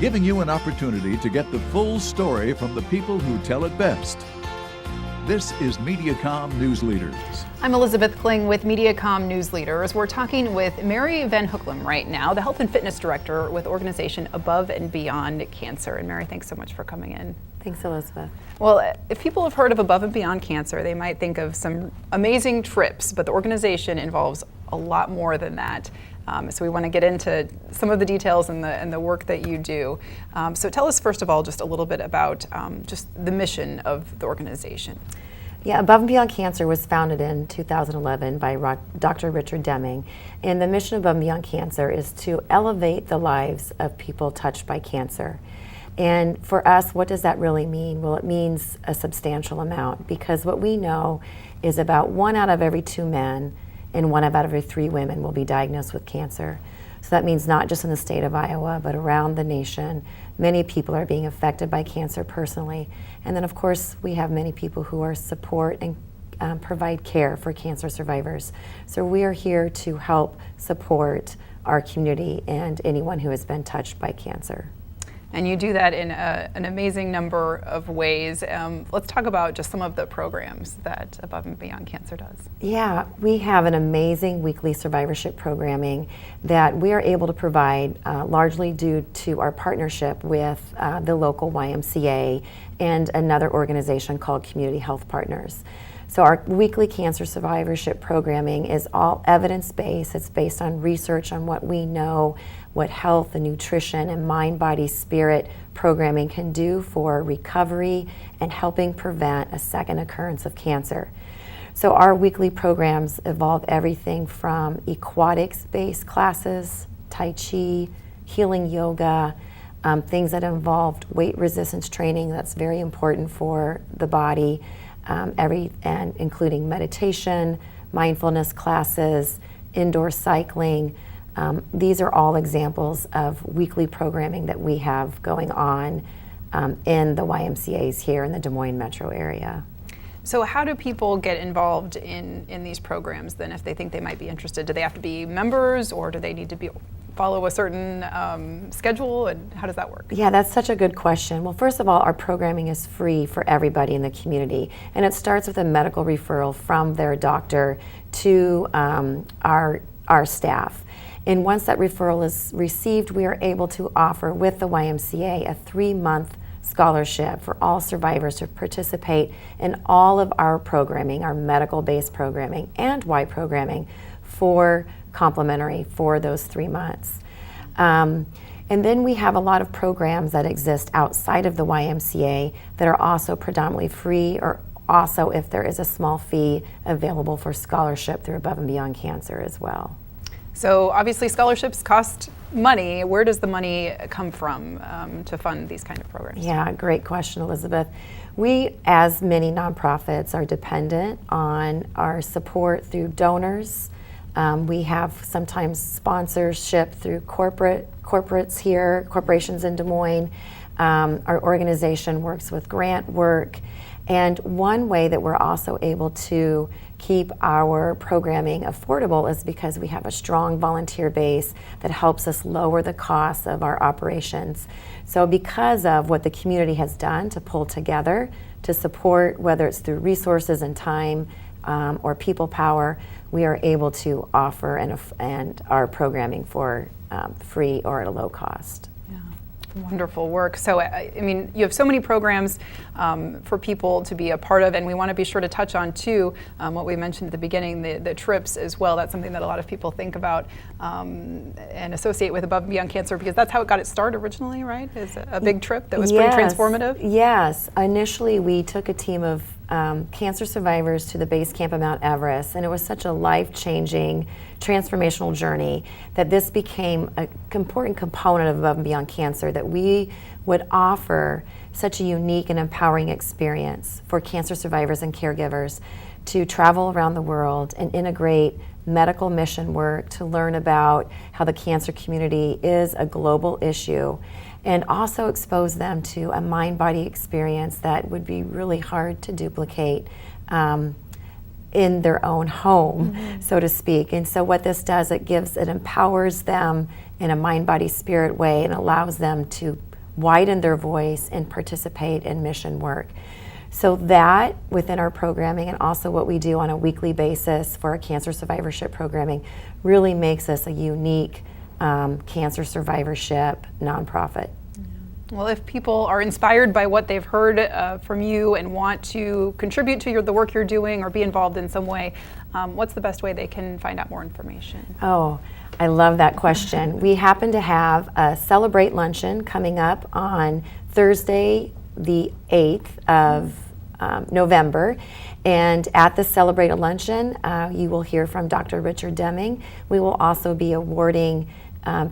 giving you an opportunity to get the full story from the people who tell it best. This is Mediacom News Leaders. I'm Elizabeth Kling with Mediacom News Leaders. We're talking with Mary Van Heukelom right now, the Health and Fitness Director with organization Above and Beyond Cancer. And Mary, thanks so much for coming in. Thanks, Elizabeth. Well, if people have heard of Above and Beyond Cancer, they might think of some amazing trips, but the organization involves a lot more than that. So we want to get into some of the details and the work that you do. So tell us, first of all, just a little bit about just the mission of the organization. Yeah, Above and Beyond Cancer was founded in 2011 by Dr. Richard Deming. And the mission of Above and Beyond Cancer is to elevate the lives of people touched by cancer. And for us, what does that really mean? Well, it means a substantial amount, because what we know is about 1 out of every 2 men and 1 out of every 3 women will be diagnosed with cancer. So that means not just in the state of Iowa, but around the nation. Many people are being affected by cancer personally. And then, of course, we have many people who are support and provide care for cancer survivors. So we are here to help support our community and anyone who has been touched by cancer. And you do that in an amazing number of ways. Let's talk about just some of the programs that Above and Beyond Cancer does. Yeah, we have an amazing weekly survivorship programming that we are able to provide largely due to our partnership with the local YMCA and another organization called Community Health Partners. So our weekly cancer survivorship programming is all evidence-based. It's based on research on what we know, what health and nutrition and mind, body, spirit programming can do for recovery and helping prevent a second occurrence of cancer. So our weekly programs involve everything from aquatics-based classes, Tai Chi, healing yoga, things that involved weight resistance training that's very important for the body, and including meditation, mindfulness classes, indoor cycling. These are all examples of weekly programming that we have going on in the YMCAs here in the Des Moines metro area. So how do people get involved in these programs then, if they think they might be interested? Do they have to be members, or do they need to follow a certain schedule, and how does that work? Yeah, that's such a good question. Well, first of all, our programming is free for everybody in the community, and it starts with a medical referral from their doctor to our staff. And once that referral is received, we are able to offer with the YMCA a 3-month scholarship for all survivors to participate in all of our programming, our medical-based programming and Y programming, for complimentary for those 3 months. And then we have a lot of programs that exist outside of the YMCA that are also predominantly free, or also, if there is a small fee, available for scholarship through Above and Beyond Cancer as well. So obviously scholarships cost money. Where does the money come from to fund these kind of programs? Yeah, great question, Elizabeth. We, as many nonprofits, are dependent on our support through donors. We have sometimes sponsorship through corporations in Des Moines. Our organization works with grant work. And one way that we're also able to keep our programming affordable is because we have a strong volunteer base that helps us lower the costs of our operations. So because of what the community has done to pull together to support, whether it's through resources and time or people power, we are able to offer and our programming for free or at a low cost. Wonderful work. So, I mean, you have so many programs for people to be a part of, and we want to be sure to touch on, too, what we mentioned at the beginning, the trips as well. That's something that a lot of people think about and associate with Above and Beyond Cancer, because that's how it got its start originally, right? Is a big trip that was pretty transformative? Yes. Initially, we took a team of cancer survivors to the base camp of Mount Everest, and it was such a life-changing, transformational journey that this became an important component of Above and Beyond Cancer, that we would offer such a unique and empowering experience for cancer survivors and caregivers to travel around the world and integrate medical mission work to learn about how the cancer community is a global issue, and also expose them to a mind-body experience that would be really hard to duplicate in their own home, so to speak. And so what this does, it empowers them in a mind-body spirit way and allows them to widen their voice and participate in mission work. So that within our programming, and also what we do on a weekly basis for our cancer survivorship programming, really makes us a unique cancer survivorship nonprofit. Well, if people are inspired by what they've heard from you and want to contribute to the work you're doing or be involved in some way, what's the best way they can find out more information? Oh, I love that question. We happen to have a Celebrate Luncheon coming up on Thursday, the 8th of November. And at the Celebrate a Luncheon, you will hear from Dr. Richard Deming. We will also be awarding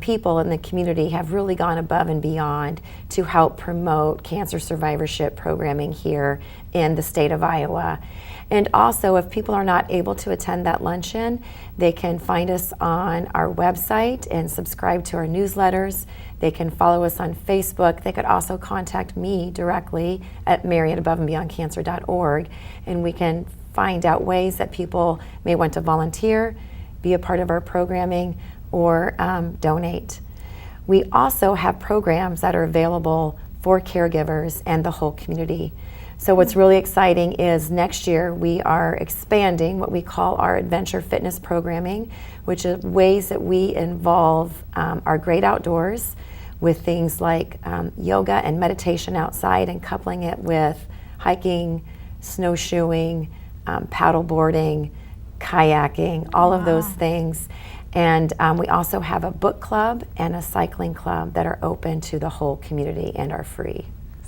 people in the community have really gone above and beyond to help promote cancer survivorship programming here in the state of Iowa. And also, if people are not able to attend that luncheon, they can find us on our website and subscribe to our newsletters. They can follow us on Facebook. They could also contact me directly at mary@aboveandbeyondcancer.org, and we can find out ways that people may want to volunteer, be a part of our programming, or donate. We also have programs that are available for caregivers and the whole community. So what's really exciting is next year we are expanding what we call our adventure fitness programming, which is ways that we involve our great outdoors with things like yoga and meditation outside, and coupling it with hiking, snowshoeing, paddleboarding, kayaking, all of those things. And we also have a book club and a cycling club that are open to the whole community and are free.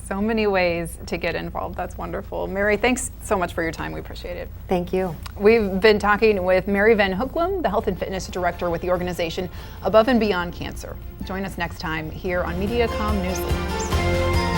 So many ways to get involved. That's wonderful. Mary, thanks so much for your time. We appreciate it. Thank you. We've been talking with Mary Van Heukelom, the Health and Fitness Director with the organization Above and Beyond Cancer. Join us next time here on Mediacom News Leaders.